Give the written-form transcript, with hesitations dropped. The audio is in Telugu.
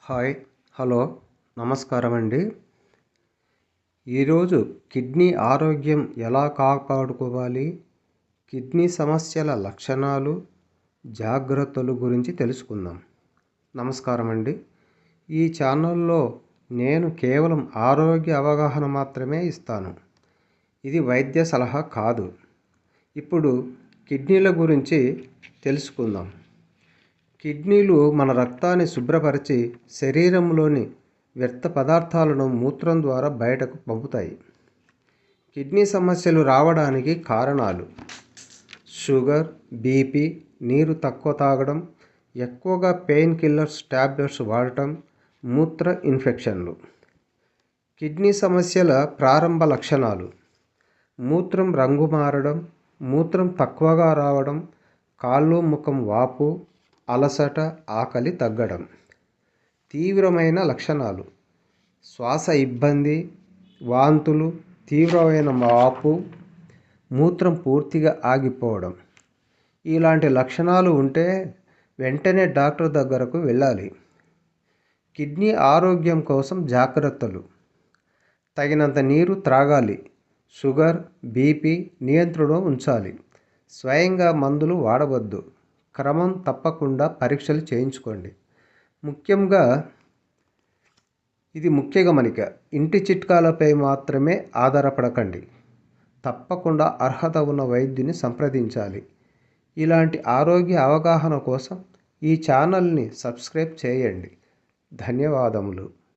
హాయ్ హలో నమస్కారం అండి. ఈరోజు కిడ్నీ ఆరోగ్యం ఎలా కాపాడుకోవాలి, కిడ్నీ సమస్యల లక్షణాలు, జాగ్రత్తలు గురించి తెలుసుకుందాం. నమస్కారం అండి. ఈ ఛానల్లో నేను కేవలం ఆరోగ్య అవగాహన మాత్రమే ఇస్తాను. ఇది వైద్య సలహా కాదు. ఇప్పుడు కిడ్నీల గురించి తెలుసుకుందాం. కిడ్నీలు మన రక్తాన్ని శుభ్రపరిచి శరీరంలోని వ్యర్థ పదార్థాలను మూత్రం ద్వారా బయటకు పంపుతాయి. కిడ్నీ సమస్యలు రావడానికి కారణాలు: షుగర్, బీపీ, నీరు తక్కువ తాగడం, ఎక్కువగా పెయిన్ కిల్లర్స్ టాబ్లెట్స్ వాడటం, మూత్ర ఇన్ఫెక్షన్లు. కిడ్నీ సమస్యల ప్రారంభ లక్షణాలు: మూత్రం రంగు మారడం, మూత్రం తక్కువగా రావడం, కాళ్ళు ముఖం వాపు, అలసట, ఆకలి తగ్గడం. తీవ్రమైన లక్షణాలు: శ్వాస ఇబ్బంది, వాంతులు, తీవ్రమైన వాపు, మూత్రం పూర్తిగా ఆగిపోవడం. ఇలాంటి లక్షణాలు ఉంటే వెంటనే డాక్టర్ దగ్గరకు వెళ్ళాలి. కిడ్నీ ఆరోగ్యం కోసం జాగ్రత్తలు: తగినంత నీరు త్రాగాలి, షుగర్, బీపీ నియంత్రణలో ఉంచాలి, స్వయంగా మందులు వాడవద్దు, క్రమం తప్పకుండా పరీక్షలు చేయించుకోండి. ముఖ్య గమనిక: ఇంటి చిట్కాలపై మాత్రమే ఆధారపడకండి. తప్పకుండా అర్హత ఉన్న వైద్యుని సంప్రదించాలి. ఇలాంటి ఆరోగ్య అవగాహన కోసం ఈ ఛానల్ని సబ్స్క్రైబ్ చేయండి. ధన్యవాదములు.